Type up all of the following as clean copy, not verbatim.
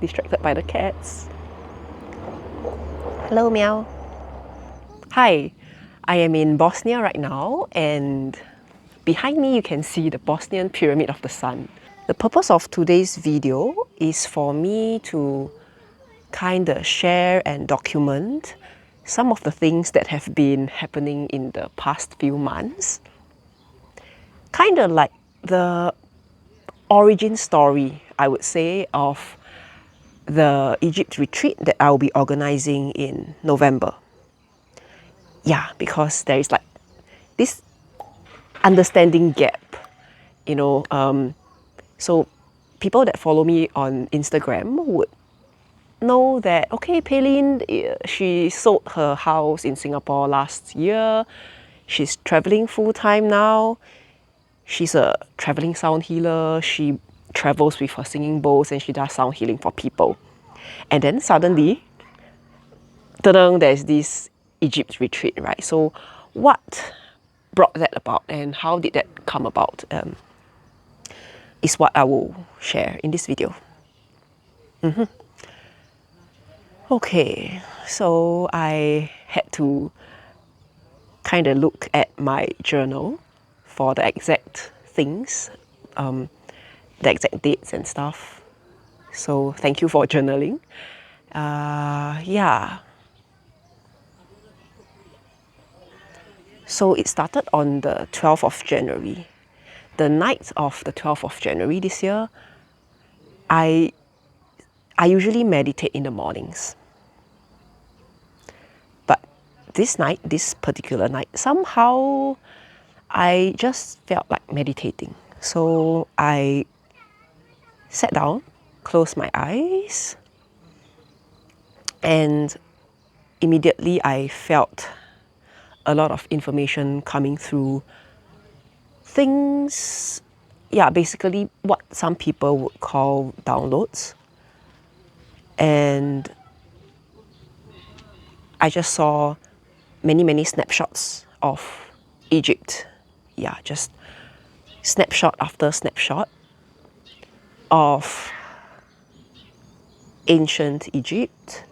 distracted by the cats. Hello, meow. Hi, I am in Bosnia right now, and behind me you can see the Bosnian Pyramid of the Sun. The purpose of today's video is for me to kind of share and document some of the things that have been happening in the past few months. Kind of like the origin story, I would say, of the Egypt retreat that I'll be organizing in November. Yeah, because there is like this understanding gap, you know. So people that follow me on Instagram would know that, okay, Paylene, she sold her house in Singapore last year. She's traveling full-time now. She's a traveling sound healer. She travels with her singing bowls and she does sound healing for people. And then suddenly, there's this Egypt retreat, right? So what brought that about and how did that come about is what I will share in this video. Okay, so I had to kind of look at my journal for the exact things, the exact dates and stuff. So thank you for journaling. Yeah. So it started on the 12th of January. The night of the 12th of January this year, I usually meditate in the mornings. But this particular night, somehow I just felt like meditating. So I sat down, closed my eyes, and immediately I felt a lot of information coming through. Things, yeah, basically what some people would call downloads. And I just saw many snapshots of Egypt. Yeah, just snapshot after snapshot of ancient Egypt,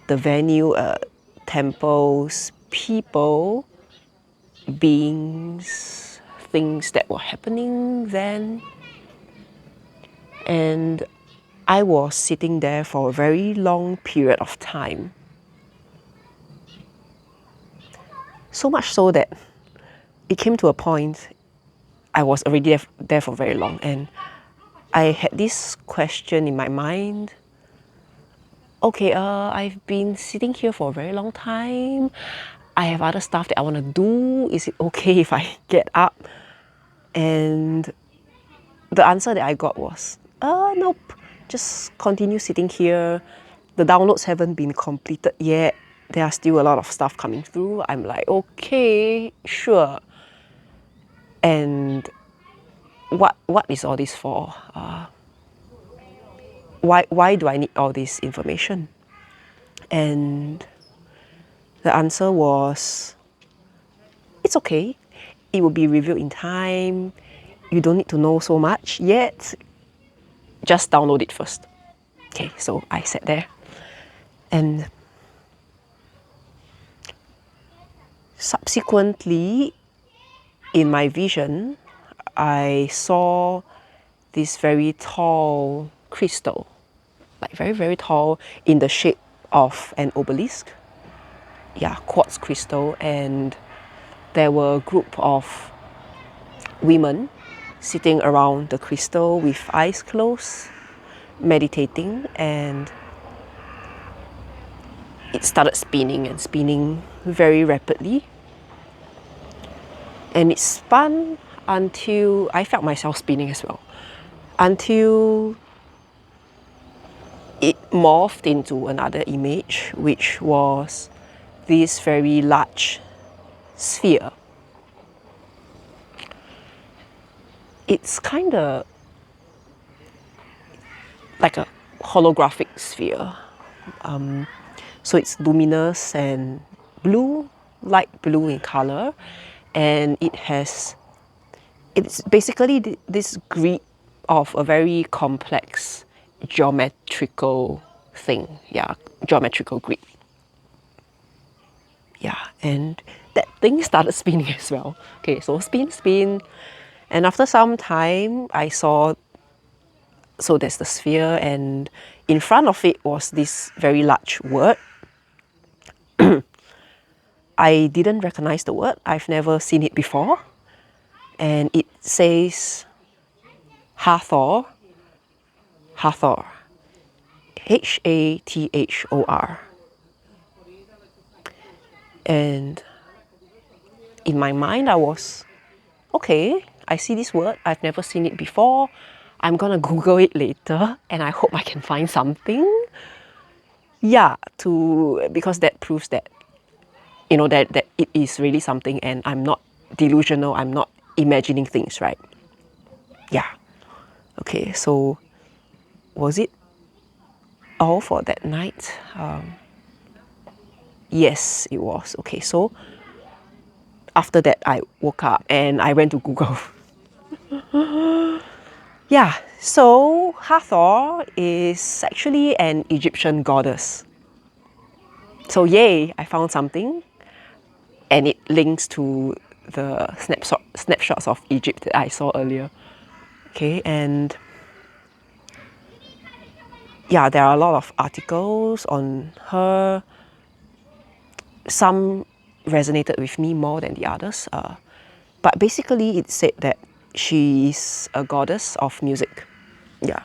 the venue, temples, people, beings, things that were happening then. And I was sitting there for a very long period of time. So much so that it came to a point I was already there for very long, and I had this question in my mind. Okay, I've been sitting here for a very long time. I have other stuff that I want to do. Is it okay if I get up? And the answer that I got was, nope, just continue sitting here. The downloads haven't been completed yet. There are still a lot of stuff coming through. I'm like, okay, sure. And what is all this for? Why do I need all this information? And the answer was, it's okay. It will be revealed in time. You don't need to know so much yet. Just download it first. Okay, so I sat there. And subsequently, in my vision, I saw this very tall crystal, like very tall, in the shape of an obelisk. Yeah, quartz crystal. And there were a group of women sitting around the crystal with eyes closed, meditating, and it started spinning and spinning very rapidly. And it spun until I felt myself spinning as well, until it morphed into another image, which was this very large sphere. It's kind of like a holographic sphere. So it's luminous and blue, light blue in color, and it's basically this grid of a very complex geometrical thing. Yeah, geometrical grid. Yeah, and that thing started spinning as well. Okay, so spin, spin. And after some time, I saw, so there's the sphere, and in front of it was this very large word. I didn't recognize the word. I've never seen it before. And it says Hathor, Hathor, Hathor. And in my mind, I was, okay, I see this word. I've never seen it before. I'm gonna Google it later, and I hope I can find something. Yeah, because that proves that, you know, that it is really something, and I'm not delusional. I'm not imagining things, right? Yeah. Okay, so was it all for that night? Yes, it was. Okay, so after that, I woke up and I went to Google. Yeah, so Hathor is actually an Egyptian goddess. So yay, I found something, and it links to the snapshots of Egypt that I saw earlier. Okay, and yeah, there are a lot of articles on her. Some resonated with me more than the others. But basically, it said that she is a goddess of music. Yeah.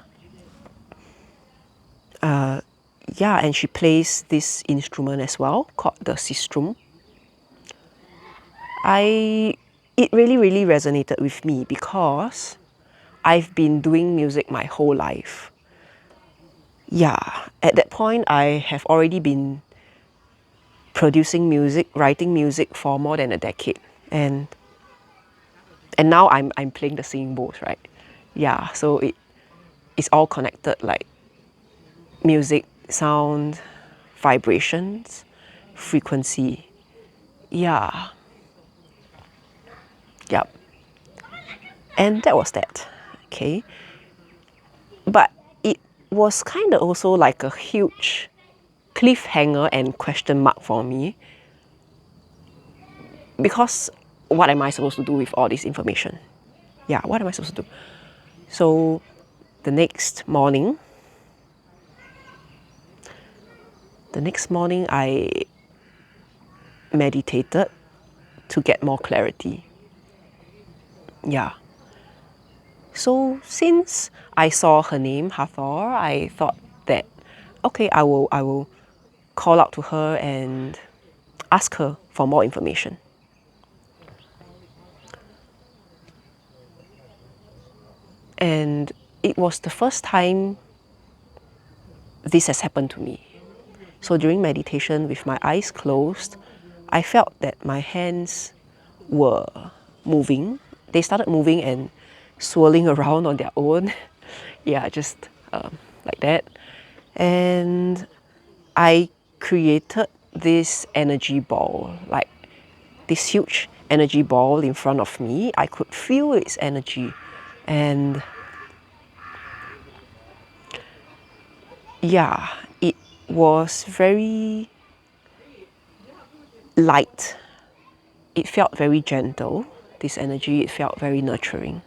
Yeah, and she plays this instrument as well called the sistrum. It really resonated with me because I've been doing music my whole life. Yeah, at that point, I have already been producing music, writing music for more than a decade. And now I'm playing the singing bowls, right? Yeah, so it's all connected, like music, sound, vibrations, frequency. Yeah. Yep. And that was that. Okay. But it was kind of also like a huge cliffhanger and question mark for me, because what am I supposed to do with all this information? Yeah, what am I supposed to do? So the next morning, I meditated to get more clarity. Yeah. So since I saw her name, Hathor, I thought that, okay, I will call out to her and ask her for more information. And it was the first time this has happened to me. So during meditation with my eyes closed, I felt that my hands were moving. They started moving and swirling around on their own. Yeah, just like that. And I created this energy ball, like this huge energy ball in front of me. I could feel its energy. And yeah, it was very light. It felt very gentle, this energy. It felt very nurturing.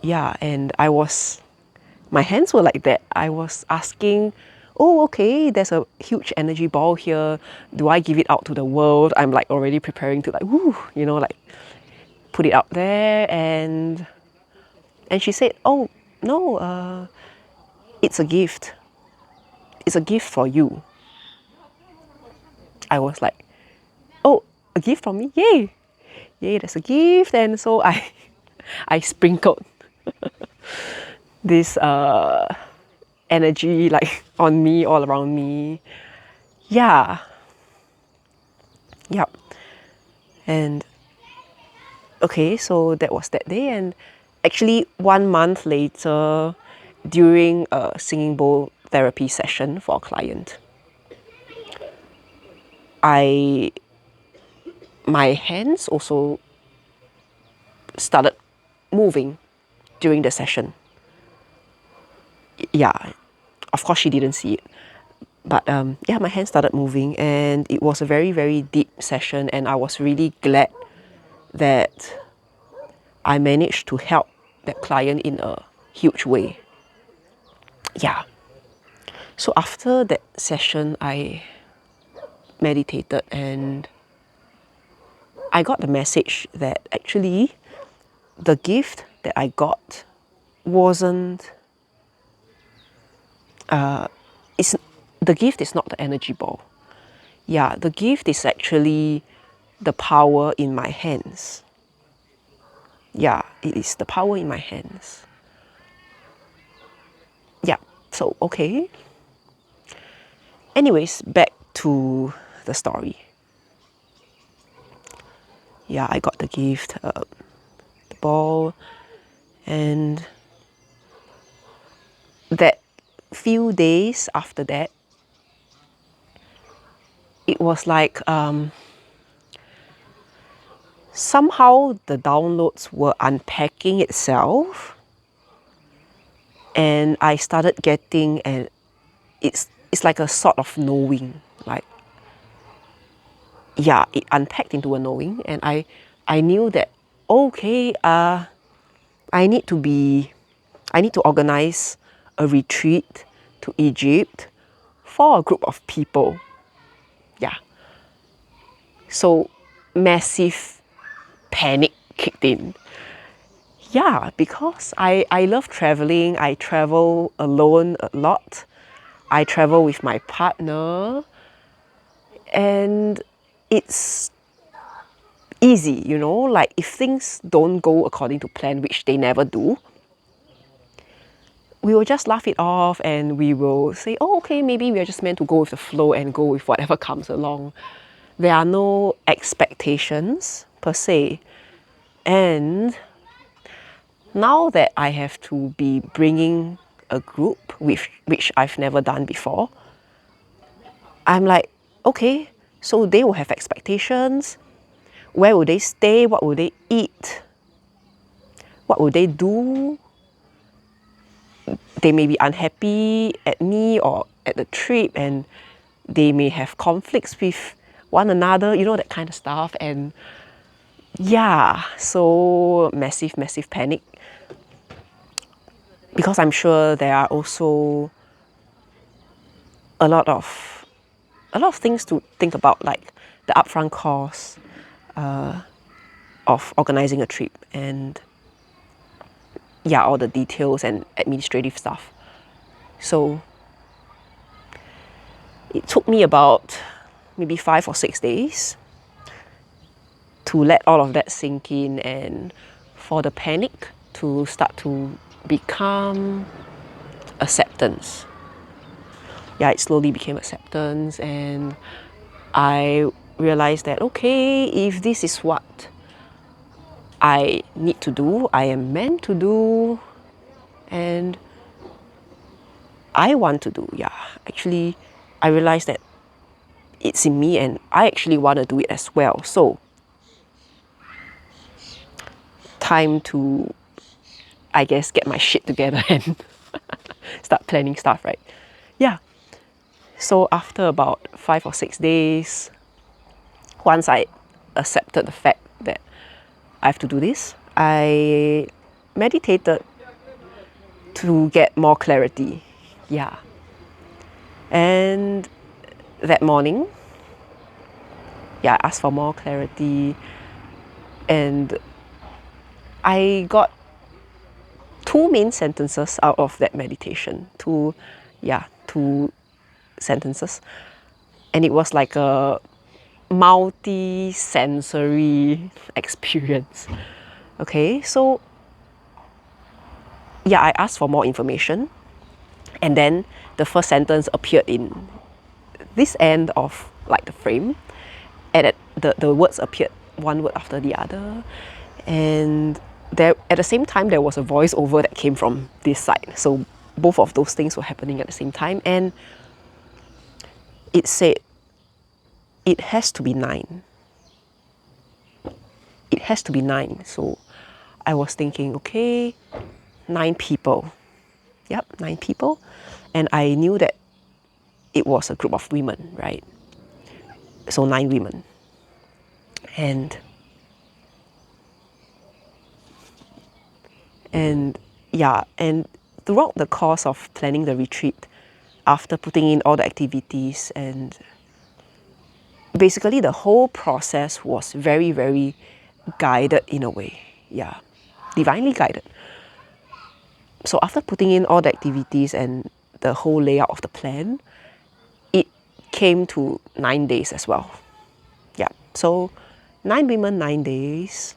Yeah, and my hands were like that. I was asking, oh, okay, there's a huge energy ball here. Do I give it out to the world? I'm like already preparing to like, woo, you know, like put it out there. And she said, oh, no, it's a gift. It's a gift for you. I was like, oh, a gift from me? Yay! Yay, that's a gift. And so I sprinkled this energy like on me, all around me. Yeah. Yep. And okay, so that was that day. And actually 1 month later, during a singing bowl therapy session for a client, my hands also started moving during the session. yeah, of course she didn't see it. But yeah, my hand started moving, and it was a very, very deep session, and I was really glad that I managed to help that client in a huge way. Yeah. So after that session, I meditated, and I got the message that actually the gift that I got wasn't, it's, the gift is not the energy ball. Yeah, the gift is actually the power in my hands. Yeah, it is the power in my hands. Yeah, so okay. Anyways, back to the story. Yeah, I got the gift, the ball, and that few days after that, it was like somehow the downloads were unpacking itself, and I started getting, and it's like a sort of knowing, like, yeah, it unpacked into a knowing, and I knew that, okay, I need to organize a retreat to Egypt for a group of people. Yeah. So massive panic kicked in. Yeah, because I love traveling. I travel alone a lot. I travel with my partner. And it's easy, you know, like if things don't go according to plan, which they never do, we will just laugh it off, and we will say, oh, okay, maybe we are just meant to go with the flow and go with whatever comes along. There are no expectations per se. And now that I have to be bringing a group, which I've never done before, I'm like, okay, so they will have expectations. Where will they stay? What will they eat? What will they do? They may be unhappy at me or at the trip, and they may have conflicts with one another, you know, that kind of stuff. And yeah, so massive panic, because I'm sure there are also a lot of things to think about, like the upfront cost of organizing a trip, and yeah, all the details and administrative stuff. So it took me about maybe 5 or 6 days to let all of that sink in, and for the panic to start to become acceptance. Yeah, it slowly became acceptance, and I realized that, okay, if this is what I need to do, I am meant to do, and I want to do, yeah. Actually, I realized that it's in me, and I actually want to do it as well. So, time to, I guess, get my shit together and start planning stuff, right? Yeah. So after about 5 or 6 days, once I accepted the fact that I have to do this, I meditated to get more clarity. Yeah. And that morning, yeah, I asked for more clarity, and I got 2 main sentences out of that meditation. 2 sentences. And it was like a multi-sensory experience. Okay, so yeah, I asked for more information, and then the first sentence appeared in this end of like the frame, and the words appeared one word after the other, and there at the same time there was a voiceover that came from this side. So both of those things were happening at the same time, and it said it has to be 9. It has to be 9. So I was thinking, okay, 9 people. Yep, 9 people. And I knew that it was a group of women, right? So 9 women. And yeah, and throughout the course of planning the retreat, after putting in all the activities, and basically the whole process was very, very guided in a way. Yeah, divinely guided. So after putting in all the activities and the whole layout of the plan, it came to 9 days as well. Yeah, so 9 women, 9 days.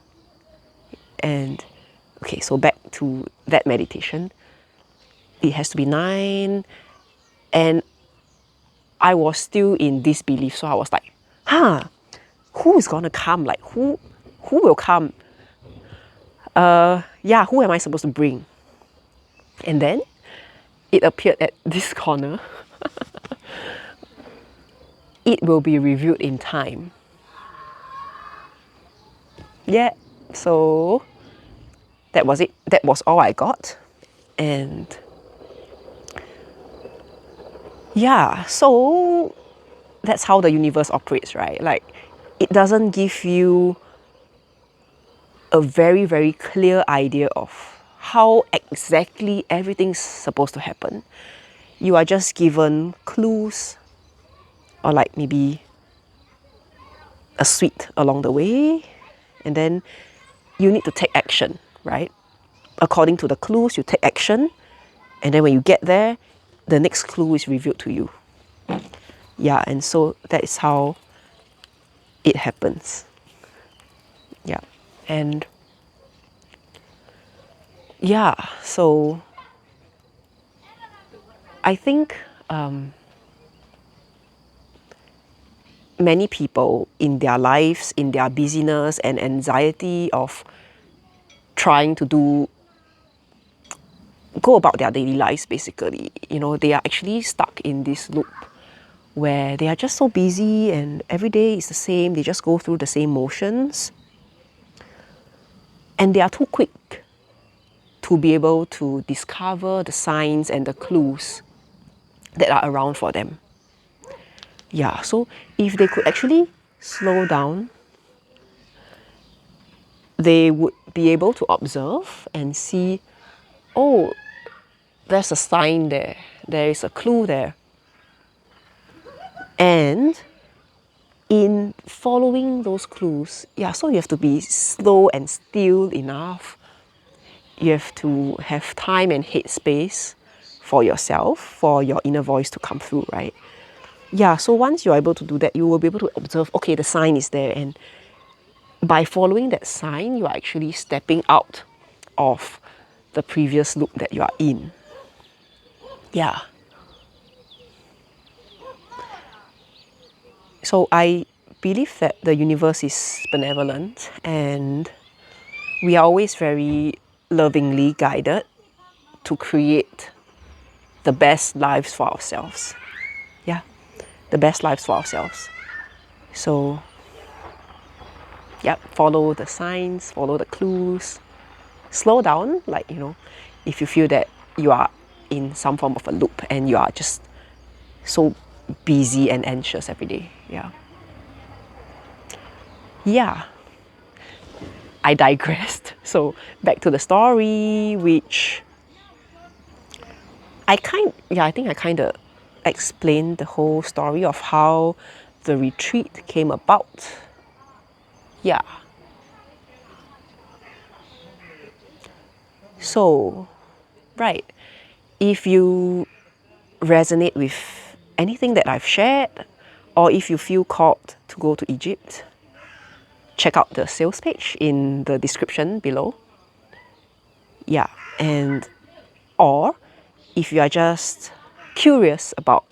And okay, so back to that meditation. It has to be 9. And I was still in disbelief. So I was like, who is gonna come? Like who will come? Yeah, who am I supposed to bring? And then it appeared at this corner. It will be reviewed in time. Yeah, so that was it. That was all I got. And yeah, so that's how the universe operates, right? Like, it doesn't give you a very, very clear idea of how exactly everything's supposed to happen. You are just given clues, or like maybe a sweet along the way, and then you need to take action, right? According to the clues, you take action, and then when you get there, the next clue is revealed to you. Yeah, and so that is how it happens. Yeah, and yeah, so I think many people in their lives, in their busyness and anxiety of trying to go about their daily lives, basically, they are actually stuck in this loop where they are just so busy and every day is the same. They just go through the same motions, and they are too quick to be able to discover the signs and the clues that are around for them. Yeah, so if they could actually slow down, they would be able to observe and see, oh, there's a sign there, there is a clue there. And in following those clues, yeah, so you have to be slow and still enough. You have to have time and headspace for yourself, for your inner voice to come through, right? Yeah, so once you're able to do that, you will be able to observe, okay, the sign is there. And by following that sign, you are actually stepping out of the previous loop that you are in. Yeah. So I believe that the universe is benevolent, and we are always very lovingly guided to create the best lives for ourselves. Yeah, the best lives for ourselves. So, yeah, follow the signs, follow the clues, slow down, like, if you feel that you are in some form of a loop and you are just so busy and anxious every day. Yeah. Yeah. I digressed. So back to the story, which I think I kind of explained the whole story of how the retreat came about. Yeah. So, right. If you resonate with anything that I've shared, or if you feel called to go to Egypt, check out the sales page in the description below. Yeah, or if you are just curious about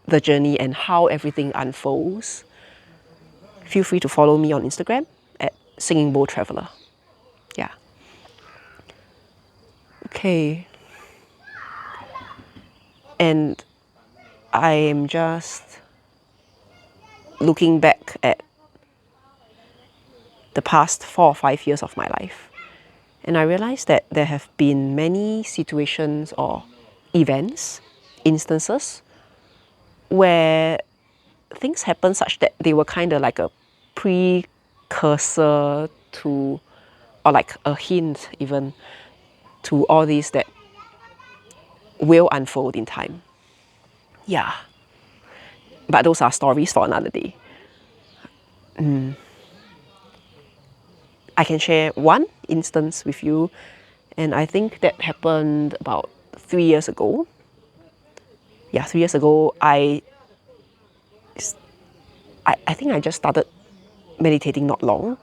the journey and how everything unfolds, feel free to follow me on Instagram at Singing Bowl Traveler. Yeah. Okay. And I am just looking back at the past 4 or 5 years of my life. And I realized that there have been many situations or events, instances, where things happen such that they were kind of like a precursor to, or like a hint even, to all these that will unfold in time. Yeah. But those are stories for another day. I can share one instance with you, and I think that happened about 3 years ago. Yeah, 3 years ago, I think I just started meditating not long.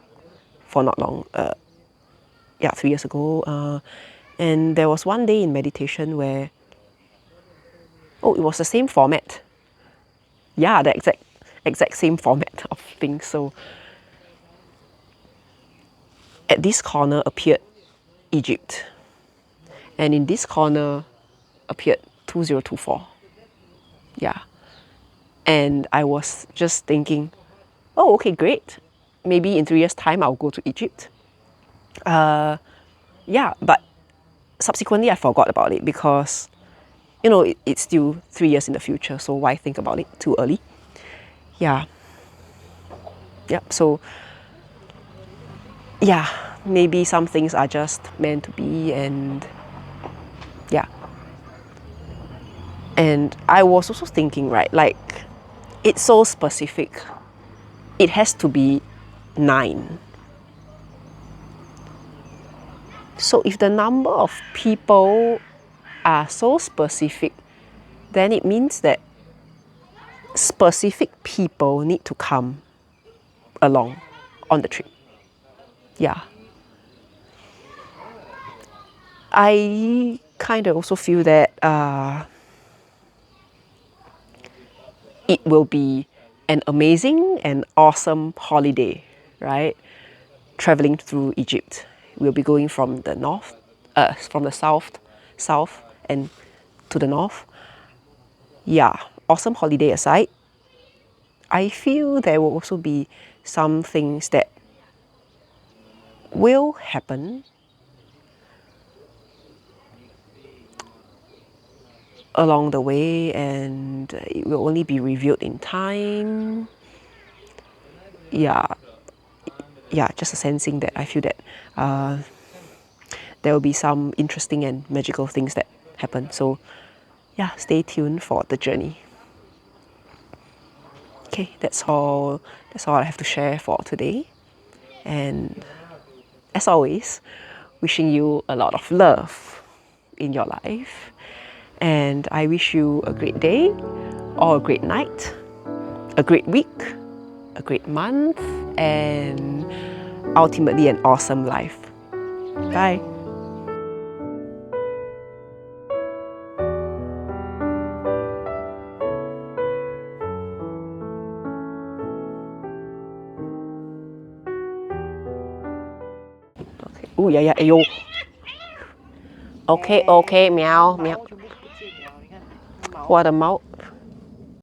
3 years ago. And there was one day in meditation where, it was the same format. Yeah, the exact same format of things. So at this corner appeared Egypt. And in this corner appeared 2024. Yeah. And I was just thinking, oh, okay, great. Maybe in 3 years' time I'll go to Egypt. Yeah, but subsequently I forgot about it because, it's still 3 years in the future. So why think about it too early? Yeah. Yep. So, yeah, maybe some things are just meant to be, and yeah. And I was also thinking, right, like, it's so specific. It has to be 9. So if the number of people are so specific, then it means that specific people need to come along on the trip. Yeah. I kind of also feel that it will be an amazing and awesome holiday, right? Traveling through Egypt. We'll be going from the north, from the south and to the north. Yeah, awesome holiday aside, I feel there will also be some things that will happen along the way, and it will only be revealed in time. Yeah, just a sensing that I feel that there will be some interesting and magical things that happen. So yeah, stay tuned for the journey. Okay, that's all I have to share for today. And as always, wishing you a lot of love in your life. And I wish you a great day or a great night, a great week, a great month, and ultimately an awesome life. Bye. Okay. Oh, yeah, ayo. Okay, meow. 我的猫